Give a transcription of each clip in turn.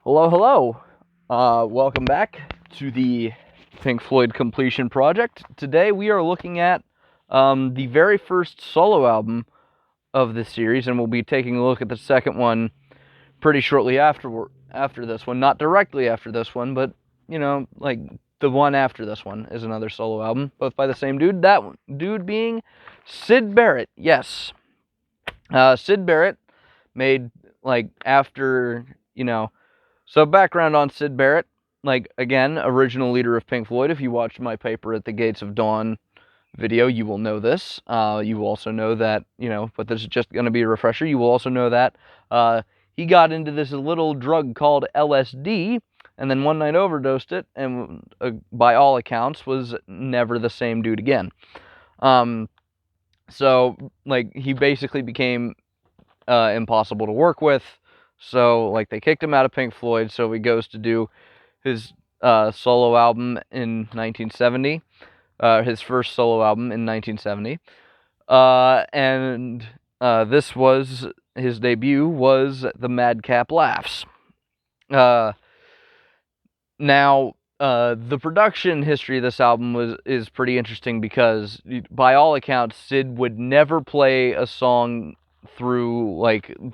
Hello, hello. Welcome back to the Pink Floyd Completion Project. Today we are looking at the very first solo album of this series, and we'll be taking a look at the second one pretty shortly after this one. Not directly after this one, but, like the one after this one is another solo album, both by the same dude. That dude being Syd Barrett. Yes. Syd Barrett made, after, So background on Syd Barrett, again, original leader of Pink Floyd. If you watched my Paper at the Gates of Dawn video, you will know this. You will also know that, but this is just going to be a refresher. You will also know that he got into this little drug called LSD, and then one night overdosed it, and by all accounts, was never the same dude again. So, he basically became impossible to work with. So, they kicked him out of Pink Floyd, so he goes to do his solo album in 1970, his first solo album in 1970, and this was, his debut was the Madcap Laughs. Now, the production history of this album is pretty interesting because, by all accounts, Syd would never play a song through,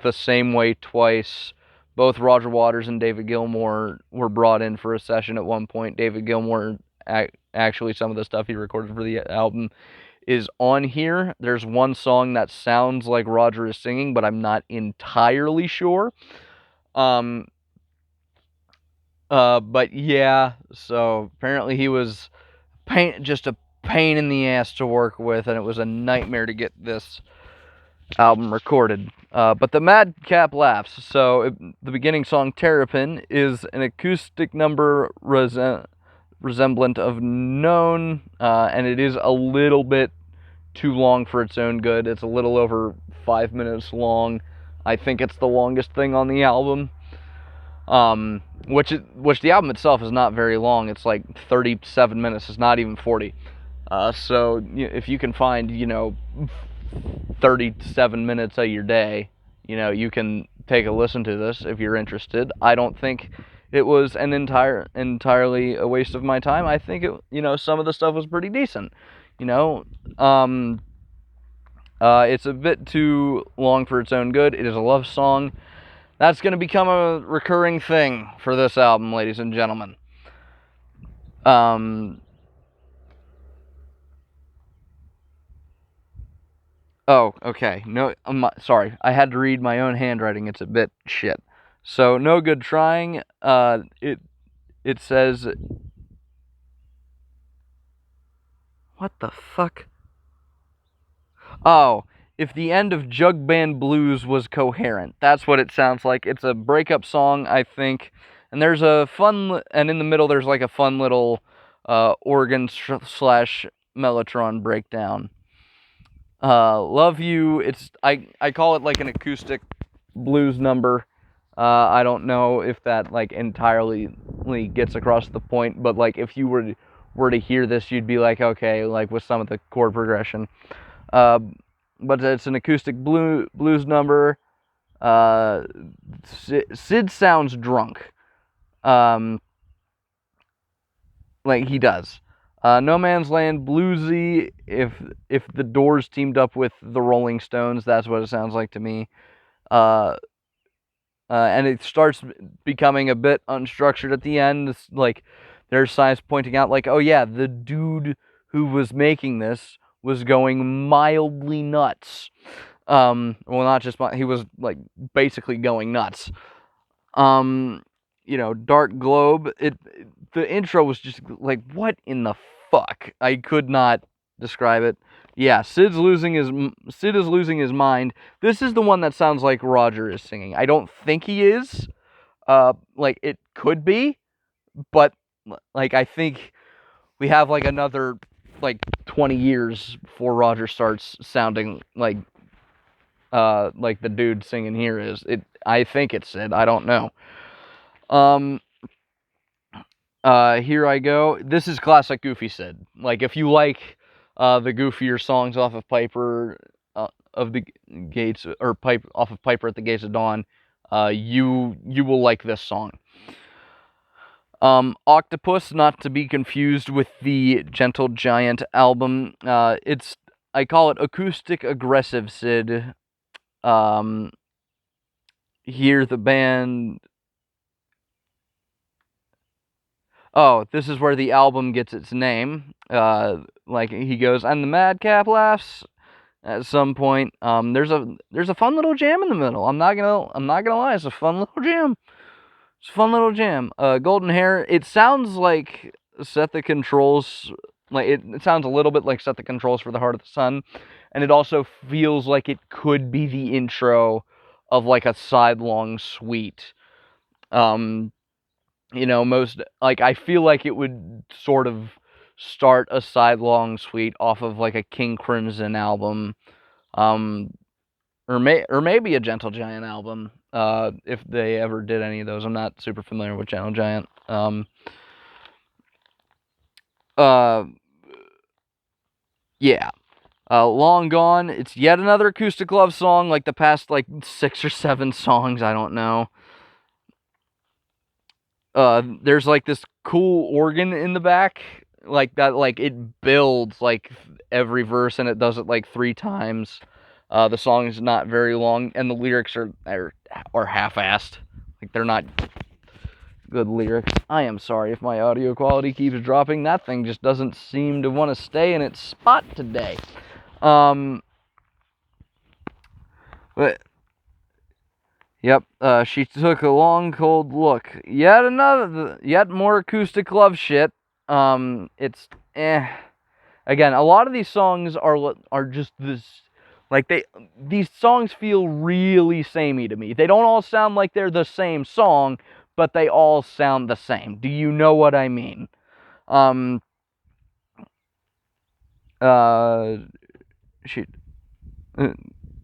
the same way twice. Both Roger Waters and David Gilmour were brought in for a session at one point. David Gilmour, actually, some of the stuff he recorded for the album is on here. There's one song that sounds like Roger is singing, but I'm not entirely sure. But yeah, so apparently he was just a pain in the ass to work with, and it was a nightmare to get this album recorded. But the Madcap Laughs. So the beginning song Terrapin is an acoustic number resemblant of Known, and it is a little bit too long for its own good. It's a little over 5 minutes long. I think it's the longest thing on the album. Which the album itself is not very long. It's like 37 minutes. It's not even 40. So if you can find, 37 minutes of your day, you can take a listen to this if you're interested. I don't think it was an entirely a waste of my time. I think it, some of the stuff was pretty decent. It's a bit too long for its own good. It is a love song. That's going to become a recurring thing for this album, ladies and gentlemen. Oh, okay. No, sorry. I had to read my own handwriting. It's a bit shit. So, No Good Trying. It says... What the fuck? Oh, if the end of Jug Band Blues was coherent. That's what it sounds like. It's a breakup song, I think. And there's a fun... And in the middle, there's like a fun little organ slash mellotron breakdown. Love You, I call it like an acoustic blues number. I don't know if that entirely gets across the point, but if you were to hear this, you'd be like, okay, with some of the chord progression. But it's an acoustic blues number. Syd sounds drunk. He does. No Man's Land, bluesy. If the Doors teamed up with the Rolling Stones, that's what it sounds like to me. And it starts becoming a bit unstructured at the end. It's there's signs pointing out oh yeah, the dude who was making this was going mildly nuts. Well, not just he was basically going nuts. Dark Globe. The intro was just what in the fuck? I could not describe it. Yeah, Syd is losing his mind. This is the one that sounds like Roger is singing. I don't think he is. It could be, but I think we have another 20 years before Roger starts sounding like the dude singing here is. I think it's Syd. I don't know. Here I Go. This is classic Goofy Syd. If you like the goofier songs off of Piper of the Gates, or off of Piper at the Gates of Dawn, you will like this song. Octopus, not to be confused with the Gentle Giant album. I call it acoustic aggressive, Syd. Hear the band. Oh, this is where the album gets its name. Like he goes, and the madcap laughs at some point. There's a fun little jam in the middle. I'm not gonna lie, it's a fun little jam. It's a fun little jam. Golden Hair. It sounds like Set the Controls. Like it sounds a little bit like Set the Controls for the Heart of the Sun, and it also feels like it could be the intro of like a sidelong suite. I feel like it would sort of start a sidelong suite off of like a King Crimson album, or maybe a Gentle Giant album, if they ever did any of those. I'm not super familiar with Gentle Giant. Yeah. Long Gone. It's yet another acoustic love song, like the past 6 or 7 songs. I don't know. There's like this cool organ in the back, like that. Like it builds like every verse, and it does it like 3 times. The song is not very long, and the lyrics are half-assed. Like they're not good lyrics. I am sorry if my audio quality keeps dropping. That thing just doesn't seem to want to stay in its spot today. But yep, she took a long, cold look. Yet more acoustic love shit. It's Again, a lot of these songs are just this. Like these songs feel really samey to me. They don't all sound like they're the same song, but they all sound the same. Do you know what I mean?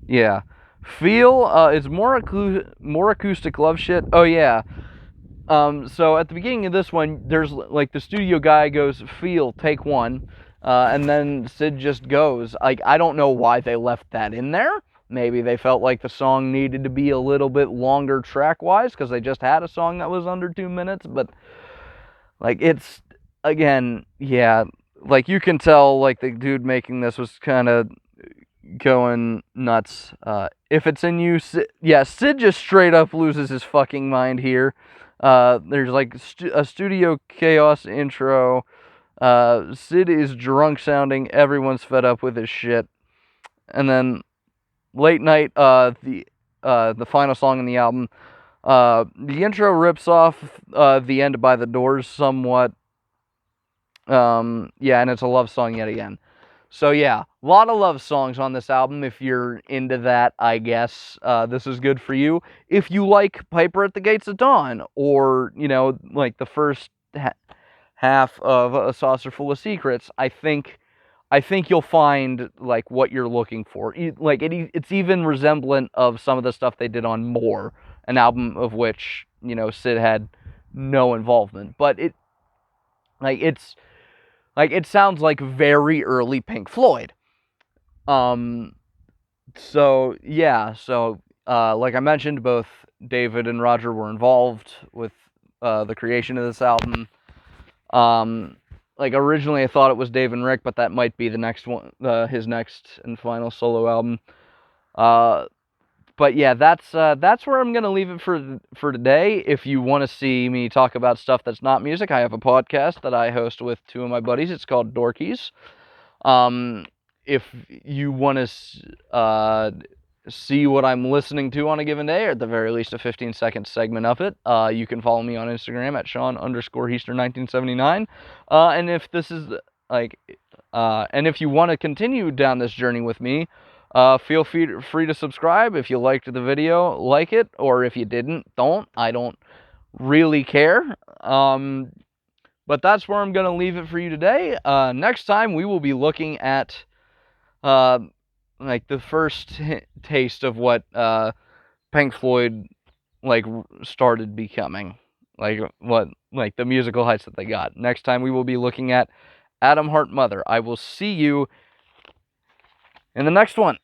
Yeah. Feel is more acoustic love shit. Oh yeah. So at the beginning of this one, there's like the studio guy goes, "Feel, take 1." And then Syd just goes. Like, I don't know why they left that in there. Maybe they felt like the song needed to be a little bit longer track-wise, because they just had a song that was under 2 minutes, but, like, it's, again, yeah, like, you can tell, like, the dude making this was kind of going nuts. If it's in you, Syd just straight up loses his fucking mind here. There's, like, a Studio Chaos intro. Syd is drunk sounding, everyone's fed up with his shit. And then Late Night, the final song in the album. The intro rips off the end by the Doors somewhat. Yeah, and it's a love song yet again. So yeah, a lot of love songs on this album. If you're into that, I guess this is good for you. If you like Piper at the Gates of Dawn, or, like the first half of A Saucer Full of Secrets, I think you'll find like what you're looking for. It's even resemblant of some of the stuff they did on More, an album of which Syd had no involvement, but it sounds like very early Pink Floyd. So yeah, like I mentioned, both David and Roger were involved with the creation of this album. Like originally I thought it was Dave and Rick, but that might be the next one, his next and final solo album. But yeah, that's where I'm gonna leave it for today. If you want to see me talk about stuff that's not music, I have a podcast that I host with 2 of my buddies. It's called Dorkies. If you want to see what I'm listening to on a given day, or at the very least a 15-second segment of it, you can follow me on Instagram at Sean_Heister1979. And if this is and if you want to continue down this journey with me, feel free to subscribe. If you liked the video, like it, or if you didn't, don't. I don't really care. But that's where I'm going to leave it for you today. Next time, we will be looking at like the first taste of what Pink Floyd started becoming, like the musical heights that they got. Next time we will be looking at Atom Heart Mother. I will see you in the next one.